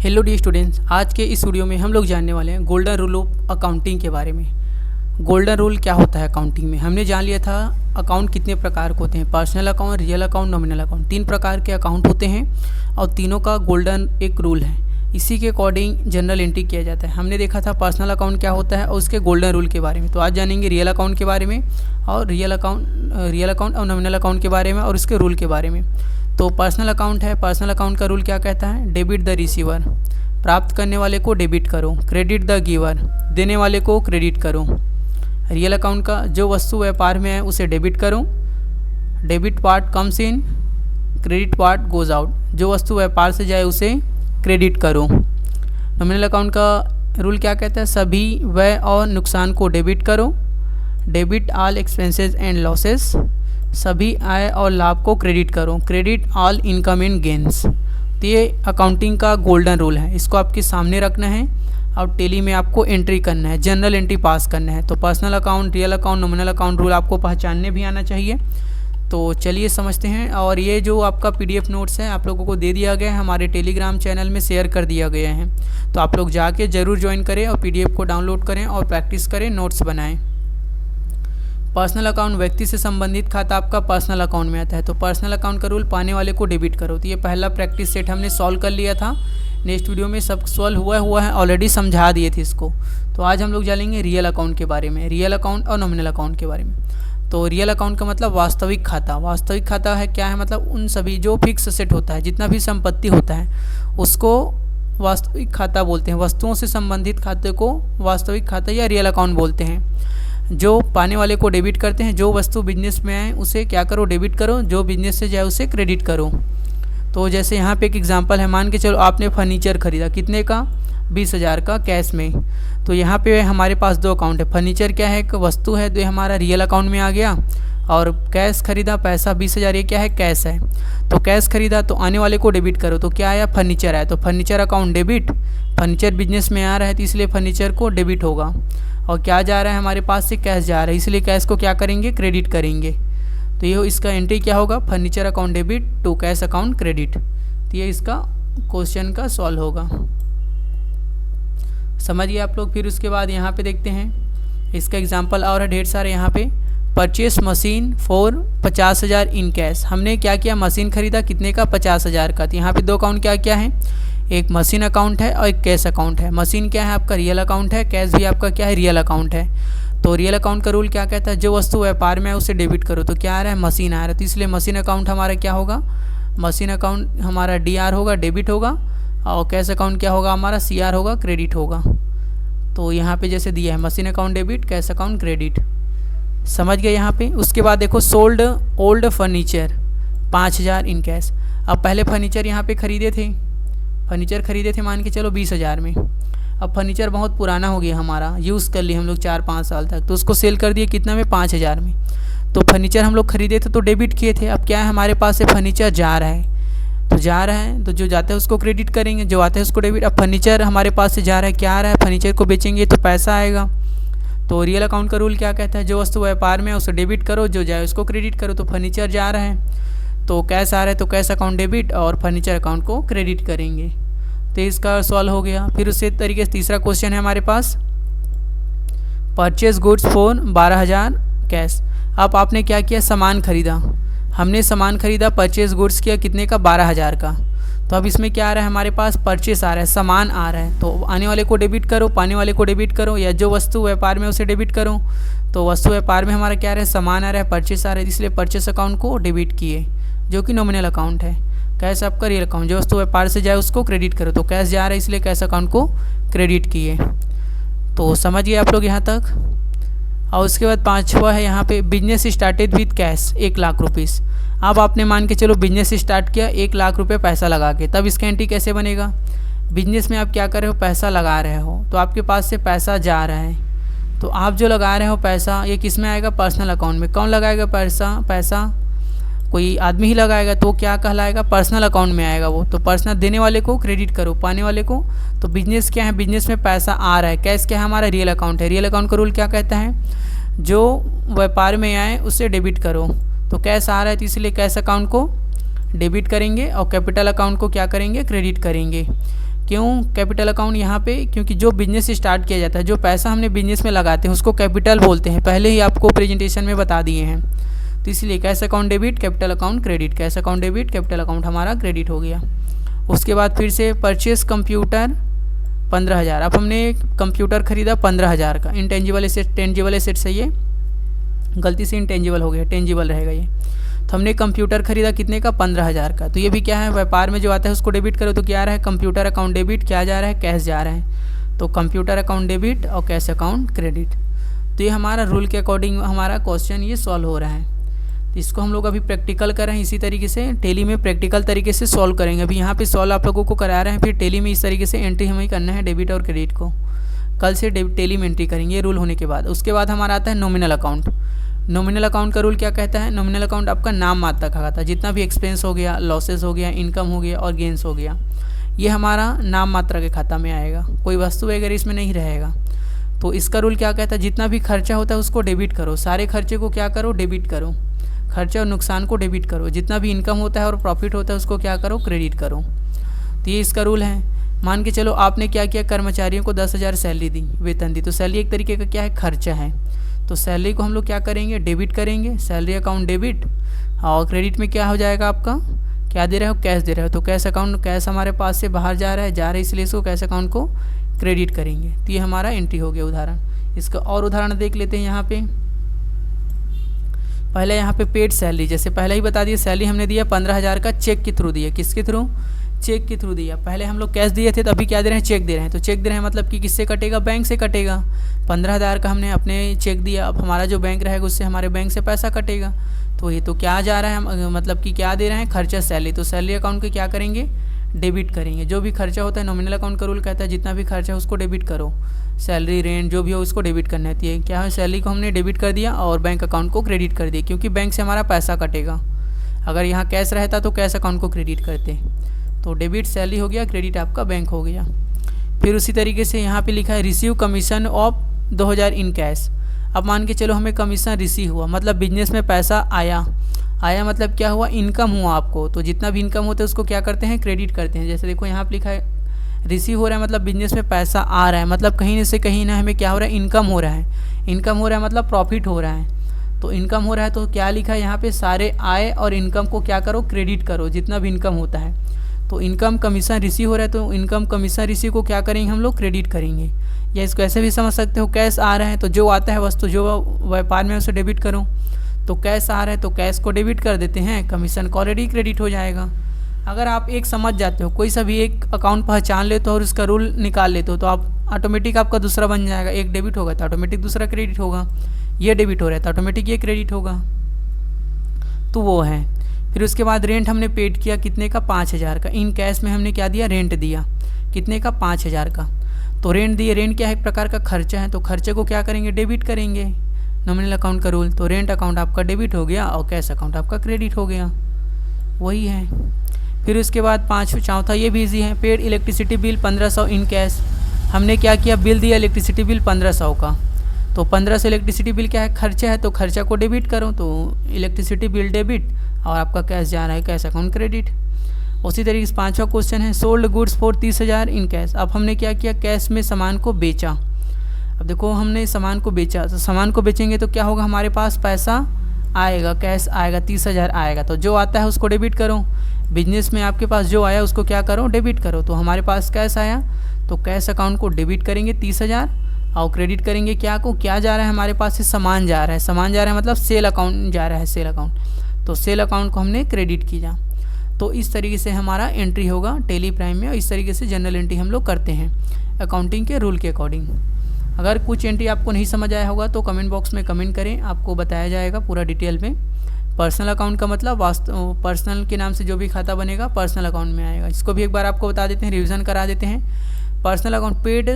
Hello D students, आज के इस वीडियो में हम लोग जानने वाले हैं गोल्डन रूल ऑफ अकाउंटिंग के बारे में। गोल्डन रूल क्या होता है अकाउंटिंग में। हमने जान लिया था अकाउंट कितने प्रकार के होते हैं, personal account, real account, nominal account. 3 प्रकार के अकाउंट होते हैं और तीनों का गोल्डन एक रूल है। इसी के अकॉर्डिंग जनरल एंट्री किया जाता है। हमने देखा था पर्सनल अकाउंट क्या होता है और उसके गोल्डन रूल के बारे में। तो आज जानेंगे रियल अकाउंट के बारे में और रियल अकाउंट और नॉमिनल अकाउंट के बारे में और उसके रूल के बारे में। तो पर्सनल अकाउंट है, पर्सनल अकाउंट का रूल क्या कहता है, डेबिट द रिसीवर, प्राप्त करने वाले को डेबिट करो, क्रेडिट द गिवर, देने वाले को क्रेडिट करो। रियल अकाउंट का जो वस्तु व्यापार में है उसे डेबिट करो, debit part comes in, credit part goes out, जो वस्तु व्यापार से जाए उसे क्रेडिट करो। नॉमिनल अकाउंट का रूल क्या कहता है, सभी व्यय और नुकसान को डेबिट करो, debit all expenses and losses, सभी आय और लाभ को क्रेडिट करो, credit all income and gains. तो ये अकाउंटिंग का गोल्डन रूल है, इसको आपके सामने रखना है और टेली में आपको एंट्री करना है, जनरल एंट्री पास करना है। तो personal account, real account, nominal account rule आपको पहचानने भी आना चाहिए। तो चलिए समझते हैं। और ये जो आपका PDF नोट्स है आप लोगों को दे दिया गया है, हमारे टेलीग्राम चैनल में शेयर कर दिया गया है। तो आप लोग जाके ज़रूर ज्वाइन करें और PDF को डाउनलोड करें और प्रैक्टिस करें, नोट्स बनाएं। पर्सनल अकाउंट, व्यक्ति से संबंधित खाता आपका पर्सनल अकाउंट में आता है। तो पर्सनल अकाउंट का रूल, पाने वाले को डेबिट करो। तो ये पहला प्रैक्टिस सेट हमने सॉल्व कर लिया था, नेक्स्ट वीडियो में सब सॉल्व हुआ है, ऑलरेडी समझा दिए थे इसको। तो आज हम लोग जानेंगे रियल अकाउंट के बारे में, रियल अकाउंट और नॉमिनल अकाउंट के बारे में। तो रियल अकाउंट का मतलब वास्तविक खाता। वास्तविक खाता है क्या है, मतलब उन सभी जो फिक्स असेट होता है, जितना भी संपत्ति होता है उसको वास्तविक खाता बोलते हैं। वस्तुओं से संबंधित खाते को वास्तविक खाता या रियल अकाउंट बोलते हैं। जो पाने वाले को डेबिट करते हैं, जो वस्तु बिजनेस में आए उसे क्या करो, डेबिट करो, जो बिजनेस से जाए उसे क्रेडिट करो। तो जैसे यहाँ पे एक एग्जांपल है, मान के चलो आपने फर्नीचर खरीदा, कितने का, 20,000 का कैश में। तो यहाँ पे हमारे पास 2 अकाउंट है, फर्नीचर क्या है, एक वस्तु है, तो ये हमारा रियल अकाउंट में आ गया, और कैश खरीदा पैसा 20,000, ये क्या है, कैश है। तो कैश खरीदा तो आने वाले को डेबिट करो, तो क्या आया, फर्नीचर आया, तो furniture account debit, furniture business में आ रहा है तो इसलिए फर्नीचर को डेबिट होगा। और क्या जा रहा है, हमारे पास से कैश जा रहा है, इसलिए कैश को क्या करेंगे, क्रेडिट करेंगे। तो ये इसका एंट्री क्या होगा, furniture account debit to cash account credit. तो ये इसका क्वेश्चन का सॉल्व होगा, समझिए आप लोग। फिर उसके बाद यहाँ पे देखते हैं इसका एग्जांपल और है ढेर सारे। यहाँ पे purchase machine for 50,000 in cash. हमने क्या किया, मशीन खरीदा, कितने का, 50,000 का। तो यहाँ पे 2 अकाउंट क्या क्या है, एक मशीन अकाउंट है और एक कैश अकाउंट है। मशीन क्या है आपका, रियल अकाउंट है, कैश भी आपका क्या है, रियल अकाउंट है। तो रियल अकाउंट का रूल क्या कहता है, जो वस्तु व्यापार में है उसे डेबिट करो। तो क्या आ रहा है, मशीन आ रहा है, तो इसलिए मशीन अकाउंट हमारा क्या होगा, मशीन अकाउंट हमारा DR होगा, डेबिट होगा, और कैश अकाउंट क्या होगा हमारा, CR होगा, क्रेडिट होगा। तो यहाँ पे जैसे दिया है machine account debit, cash account credit, समझ गए यहाँ पे। उसके बाद देखो sold old furniture 5,000 in cash. अब पहले फर्नीचर यहाँ पे खरीदे थे मान के चलो 20,000 में। अब फर्नीचर बहुत पुराना हो गया हमारा, यूज़ कर लिए हम लोग 4-5 साल तक, तो उसको सेल कर दिए कितना में, 5,000 में। तो फर्नीचर हम लोग खरीदे थे तो डेबिट किए थे। अब क्या है, हमारे पास से फर्नीचर जा रहा है, तो जो जाता है उसको क्रेडिट करेंगे, जो आता है उसको डेबिट। अब फर्नीचर हमारे पास से जा रहा है, क्या आ रहा है, फर्नीचर को बेचेंगे तो पैसा आएगा। तो रियल अकाउंट का रूल क्या कहता है, जो वस्तु व्यापार में है उसे डेबिट करो, जो जाए उसको क्रेडिट करो। तो फर्नीचर जा रहा है तो कैश आ रहा है, तो कैश अकाउंट डेबिट और फर्नीचर अकाउंट को क्रेडिट करेंगे। तो इसका सॉल्व हो गया। फिर उसी तरीके से तीसरा क्वेश्चन है हमारे पास, परचेज गुड्स फॉर 12,000 कैश। अब आपने क्या किया, सामान खरीदा, हमने सामान खरीदा, परचेज गुड्स किया, कितने का, 12,000 का। तो अब इसमें क्या आ रहा है, हमारे पास परचेस आ रहा है, सामान आ रहा है, तो आने वाले को डेबिट करो, पाने वाले को डेबिट करो, या जो वस्तु व्यापार में उसे डेबिट करो। तो वस्तु व्यापार में हमारा क्या आ रहा है, सामान आ रहा है, परचेस आ रहा है, इसलिए परचेस अकाउंट को डेबिट किए, जो कि नॉमिनल अकाउंट है। कैश आपका रियल अकाउंट, जो वस्तु व्यापार से जाए उसको क्रेडिट करो, तो कैश जा रहा है इसलिए कैश अकाउंट को क्रेडिट किए। तो समझिए आप लोग यहाँ तक। और उसके बाद 5वां है यहाँ पे, business started with cash 1,00,000 rupees. अब आपने मान के चलो बिजनेस स्टार्ट किया 1,00,000 रुपये पैसा लगा के, तब इसका एंट्री कैसे बनेगा, बिजनेस में आप क्या कर रहे हो, पैसा लगा रहे हो, तो आपके पास से पैसा जा रहा है, तो आप जो लगा रहे हो पैसा, ये किस में आएगा, पर्सनल अकाउंट में। कौन लगाएगा पैसा कोई आदमी ही लगाएगा, तो क्या कहलाएगा, पर्सनल अकाउंट में आएगा वो। तो पर्सनल, देने वाले को क्रेडिट करो, पाने वाले को। तो बिजनेस क्या है, बिजनेस में पैसा आ रहा है, कैश क्या है हमारा, रियल अकाउंट है। रियल अकाउंट का रूल क्या कहता है, जो व्यापार में आए उससे डेबिट करो। तो कैश आ रहा है तो इसलिए कैश अकाउंट को डेबिट करेंगे और कैपिटल अकाउंट को क्या करेंगे, क्रेडिट करेंगे। क्यों कैपिटल अकाउंट यहाँ पे? क्योंकि जो बिजनेस स्टार्ट किया जाता है, जो पैसा हमने बिजनेस में लगाते हैं उसको कैपिटल बोलते हैं, पहले ही आपको प्रेजेंटेशन में बता दिए हैं। तो इसलिए cash account debit, capital account credit, cash account debit, capital account हमारा क्रेडिट हो गया। उसके बाद फिर से परचेस कंप्यूटर 15,000। अब हमने कंप्यूटर खरीदा 15,000 का। इंटेंजिबल एसेट, टेंजिबल एसेट से ये गलती से इंटेंजिबल हो गया, टेंजिबल रहेगा ये। तो हमने कंप्यूटर खरीदा कितने का? 15,000 का। तो ये भी क्या है, व्यापार में जो आता है उसको डेबिट करो। तो क्या आ रहा है? कंप्यूटर अकाउंट डेबिट, क्या जा रहा है? कैश जा रहा है। तो कंप्यूटर अकाउंट डेबिट और कैश अकाउंट क्रेडिट। तो ये हमारा रूल के अकॉर्डिंग हमारा क्वेश्चन ये सॉल्व हो रहा है। तो इसको हम लोग अभी प्रैक्टिकल कर रहे हैं, इसी तरीके से टेली में प्रैक्टिकल तरीके से सॉल्व करेंगे। अभी यहाँ पे सॉल्व आप लोगों को करा रहे हैं, फिर टेली में इस तरीके से एंट्री हमें करना है डेबिट और क्रेडिट को। कल से टेली में एंट्री करेंगे रूल होने के बाद। उसके बाद हमारा आता है नॉमिनल अकाउंट। नॉमिनल अकाउंट का रूल क्या कहता है? नॉमिनल अकाउंट आपका नाम मात्र का खाता है, जितना भी एक्सपेंस हो गया, लॉसेस हो गया, इनकम हो गया और गेंस हो गया, ये हमारा नाम मात्रा के खाता में आएगा, कोई वस्तु वगैरह इसमें नहीं रहेगा। तो इसका रूल क्या कहता है? जितना भी खर्चा होता है उसको डेबिट करो, सारे खर्चे को क्या करो? डेबिट करो, खर्चे और नुकसान को डेबिट करो। जितना भी इनकम होता है और प्रॉफिट होता है उसको क्या करो? क्रेडिट करो। तो ये इसका रूल है। मान के चलो आपने क्या किया, कर्मचारियों को 10,000 सैलरी दी, वेतन दी। तो सैलरी एक तरीके का क्या है? खर्चा है। तो सैलरी को हम लोग क्या करेंगे? डेबिट करेंगे, सैलरी अकाउंट डेबिट। और क्रेडिट में क्या हो जाएगा आपका? क्या दे रहे हो? कैश दे रहे हो। तो कैश अकाउंट, कैश हमारे पास से बाहर जा रहा है, इसलिए इसको कैश अकाउंट को क्रेडिट करेंगे। तो ये हमारा एंट्री हो गया उदाहरण। इसका और उदाहरण देख लेते हैं। यहाँ पे पहले यहाँ पे पेड सैलरी, जैसे पहले ही बता दिया, सैलरी हमने दिया 15,000 का, चेक के थ्रू दिया। किसके थ्रू? चेक के थ्रू दिया। पहले हम लोग कैश दिए थे, तो अभी क्या दे रहे हैं? चेक दे रहे हैं। तो चेक दे रहे हैं मतलब कि किससे कटेगा? बैंक से कटेगा। 15,000 का हमने अपने चेक दिया, अब हमारा जो बैंक रहेगा उससे हमारे बैंक से पैसा कटेगा। तो ये तो क्या जा रहा है, मतलब कि क्या दे रहे हैं? खर्चा, सैलरी। तो सैलरी अकाउंट के क्या करेंगे? डेबिट करेंगे। जो भी खर्चा होता है, नॉमिनल अकाउंट का रूल कहता है जितना भी खर्चा है उसको डेबिट करो, सैलरी, रेंट जो भी हो उसको डेबिट करना है। क्या है? सैलरी को हमने डेबिट कर दिया और बैंक अकाउंट को क्रेडिट कर दिया, क्योंकि बैंक से हमारा पैसा कटेगा। अगर यहाँ कैश रहता तो कैश अकाउंट को क्रेडिट करते। तो डेबिट सैलरी हो गया, क्रेडिट आपका बैंक हो गया। फिर उसी तरीके से यहाँ पे लिखा है receive commission of 2,000 in cash. अब मान के चलो हमें कमीशन रिसीव हुआ, मतलब बिजनेस में पैसा आया मतलब क्या हुआ? इनकम हुआ आपको। तो जितना भी इनकम होता है उसको क्या करते हैं? क्रेडिट करते हैं। जैसे देखो यहाँ पे लिखा है रिसीव हो रहा है, मतलब बिजनेस में पैसा आ रहा है, मतलब कहीं से कहीं ना हमें क्या हो रहा है? इनकम हो रहा है। इनकम हो रहा है मतलब प्रॉफिट हो रहा है। तो इनकम हो रहा है तो क्या लिखा है यहाँ पे? सारे आय और इनकम को क्या करो? क्रेडिट करो, जितना भी इनकम होता है। तो इनकम कमीशन रिसीव हो रहा है, तो इनकम कमीशन रिसीव को क्या करेंगे? हम लोग क्रेडिट करेंगे। या इसको ऐसे भी समझ सकते हो, कैश आ रहा है तो जो आता है वस्तु जो व्यापार में उसे डेबिट करो। तो कैश आ रहा है तो कैश को डेबिट कर देते हैं, कमीशन को ऑलरेडी क्रेडिट हो जाएगा। अगर आप एक समझ जाते हो, कोई सा भी एक अकाउंट पहचान लेते हो और उसका रूल निकाल लेते हो, तो आप ऑटोमेटिक आपका दूसरा बन जाएगा। एक डेबिट होगा तो ऑटोमेटिक दूसरा क्रेडिट होगा, ये डेबिट हो रहा है तो ऑटोमेटिक ये क्रेडिट होगा। तो वो है। फिर उसके बाद रेंट हमने पेड किया कितने का? 5,000 का। इन कैश में हमने क्या दिया? रेंट दिया। कितने का? 5,000 का। तो रेंट दिए, रेंट क्या है? एक प्रकार का खर्चा है, तो खर्चे को क्या करेंगे? डेबिट करेंगे, नॉमिनल अकाउंट का रूल। तो रेंट अकाउंट आपका डेबिट हो गया और कैश अकाउंट आपका क्रेडिट हो गया, वही है। फिर उसके बाद चौथा ये भी ईजी है, paid electricity bill 1500 in cash. हमने क्या किया? बिल दिया इलेक्ट्रिसिटी बिल 1500 का। तो 1500 इलेक्ट्रिसिटी बिल क्या है? खर्चा है, तो खर्चा को डेबिट करो, तो इलेक्ट्रिसिटी बिल डेबिट और आपका कैश जा रहा है, कैश अकाउंट क्रेडिट। उसी तरीके से पांचवा क्वेश्चन है sold goods for 30,000 in cash. अब हमने क्या किया? कैश में सामान को बेचा। अब देखो हमने सामान को बेचा, तो सामान को बेचेंगे तो क्या होगा? हमारे पास पैसा आएगा, कैश आएगा, 30,000 आएगा। तो जो आता है उसको डेबिट करो, बिजनेस में आपके पास जो आया उसको क्या करो? डेबिट करो। तो हमारे पास कैश आया तो कैश अकाउंट को डेबिट करेंगे 30,000 और क्रेडिट करेंगे क्या को? क्या जा रहा है हमारे पास से? सामान जा रहा है। सामान जा रहा है मतलब सेल अकाउंट जा रहा है, सेल अकाउंट। तो सेल अकाउंट को हमने क्रेडिट किया। तो इस तरीके से हमारा एंट्री होगा टेली प्राइम में, और इस तरीके से जनरल एंट्री हम लोग करते हैं अकाउंटिंग के रूल के अकॉर्डिंग। अगर कुछ एंट्री आपको नहीं समझ आया होगा तो कमेंट बॉक्स में कमेंट करें, आपको बताया जाएगा पूरा डिटेल में। पर्सनल अकाउंट का मतलब पर्सनल के नाम से जो भी खाता बनेगा पर्सनल अकाउंट में आएगा। इसको भी एक बार आपको बता देते हैं, रिवीजन करा देते हैं। Personal account paid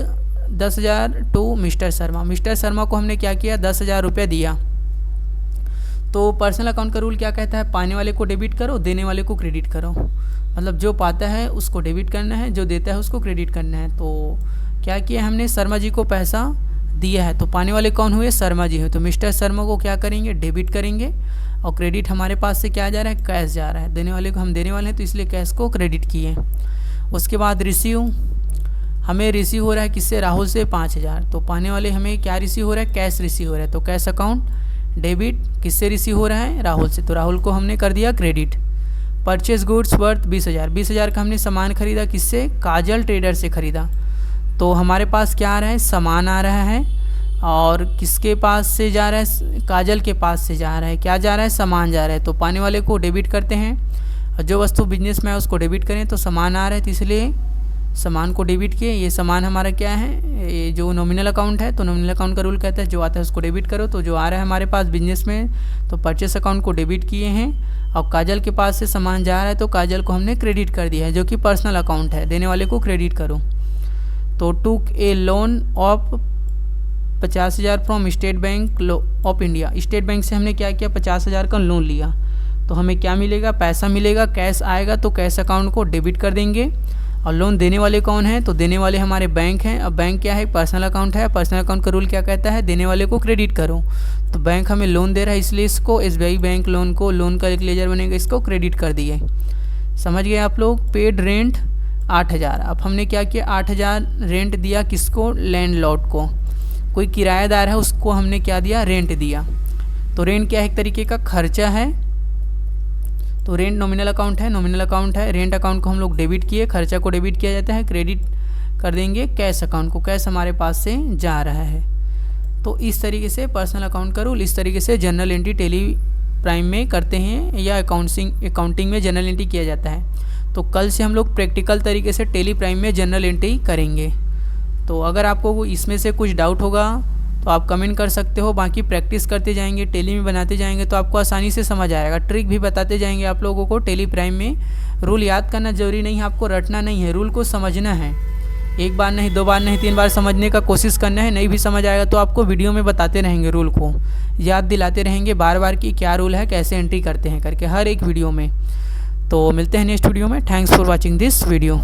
10,000 to mister Sharma. Mister Sharma को हमने क्या किया? 10,000 रुपये दिया। तो पर्सनल अकाउंट का रूल क्या कहता है? पाने वाले को डेबिट करो, देने वाले को क्रेडिट करो। मतलब जो पाता है उसको डेबिट करना है, जो देता है उसको क्रेडिट करना है। तो क्या किया हमने? शर्मा जी को पैसा दिया है, तो पाने वाले कौन हुए? शर्मा जी हुए। तो मिस्टर शर्मा को क्या करेंगे? डेबिट करेंगे, और क्रेडिट हमारे पास से क्या जा रहा है? कैश जा रहा है। देने वाले को हम देने वाले हैं तो इसलिए कैश को क्रेडिट किए। उसके बाद रिसीव, हमें रिसीव हो रहा है किससे, राहुल से 5000। तो पाने वाले हमें क्या रिसीव हो रहा है, कैश रिसीव हो रहा है। तो कैश अकाउंट डेबिट किससे रिसीव हो रहा है, राहुल से, तो राहुल को हमने कर दिया क्रेडिट। परचेज गुड्स वर्थ 20,000, 20,000 का हमने सामान खरीदा किससे, काजल ट्रेडर से खरीदा। तो हमारे पास क्या आ रहा है, सामान आ रहा है, और किसके पास से जा रहा है, काजल के पास से जा रहा है, क्या जा रहा है, सामान जा रहा है। तो पाने वाले को डेबिट करते हैं, और जो वस्तु बिजनेस में है उसको डेबिट करें। तो सामान आ रहा है तो इसलिए सामान को डेबिट किए। ये सामान हमारा क्या है, ये जो नॉमिनल अकाउंट है, तो नॉमिनल अकाउंट का रूल कहता है जो आता है उसको डेबिट करो। तो जो आ रहा है हमारे पास बिजनेस में, तो परचेस अकाउंट को डेबिट किए हैं, और काजल के पास से सामान जा रहा है तो काजल को हमने क्रेडिट कर दिया है, जो कि पर्सनल अकाउंट है, देने वाले को क्रेडिट करो। तो took a loan of 50,000 from State Bank of India, State Bank से हमने क्या किया, 50,000 का लोन लिया। तो हमें क्या मिलेगा, पैसा मिलेगा, कैश आएगा, तो कैश अकाउंट को डेबिट कर देंगे। और लोन देने वाले कौन है, तो देने वाले हमारे बैंक हैं। अब बैंक क्या है, पर्सनल अकाउंट है, पर्सनल अकाउंट का रूल क्या कहता है, देने वाले को क्रेडिट करो। तो बैंक हमें लोन दे रहा है, इसलिए इसको SBI बैंक लोन को, लोन का एक लेजर बनेगा, इसको क्रेडिट कर दिए। समझ गए आप लोग। Paid rent 8,000। अब हमने क्या किया, 8,000 रेंट दिया किसको, लैंडलॉर्ड को। कोई किराएदार है उसको हमने क्या दिया, रेंट दिया। तो रेंट क्या है, एक तरीके का खर्चा है। तो रेंट नॉमिनल अकाउंट है, नॉमिनल अकाउंट है, रेंट अकाउंट को हम लोग डेबिट किए, खर्चा को डेबिट किया जाता है, क्रेडिट कर देंगे कैश अकाउंट को, कैश हमारे पास से जा रहा है। तो इस तरीके से पर्सनल अकाउंट का रूल, इस तरीके से जनरल एंट्री टेली प्राइम में करते हैं, या अकाउंटिंग में जनरल एंट्री किया जाता है। तो कल से हम लोग प्रैक्टिकल तरीके से टेली प्राइम में जनरल एंट्री करेंगे। तो अगर आपको इसमें से कुछ डाउट होगा तो आप कमेंट कर सकते हो। बाकी प्रैक्टिस करते जाएंगे, टेली में बनाते जाएंगे तो आपको आसानी से समझ आएगा। ट्रिक भी बताते जाएंगे आप लोगों को टेली प्राइम में। रूल याद करना ज़रूरी नहीं है, आपको रटना नहीं है, रूल को समझना है। एक बार नहीं, 2 बार नहीं, 3 बार समझने का कोशिश करना है। नहीं भी समझ आएगा तो आपको वीडियो में बताते रहेंगे, रूल को याद दिलाते रहेंगे बार बार कि क्या रूल है, कैसे एंट्री करते हैं करके, हर एक वीडियो में। तो मिलते हैं नेक्स्ट वीडियो में। Thanks for watching this video.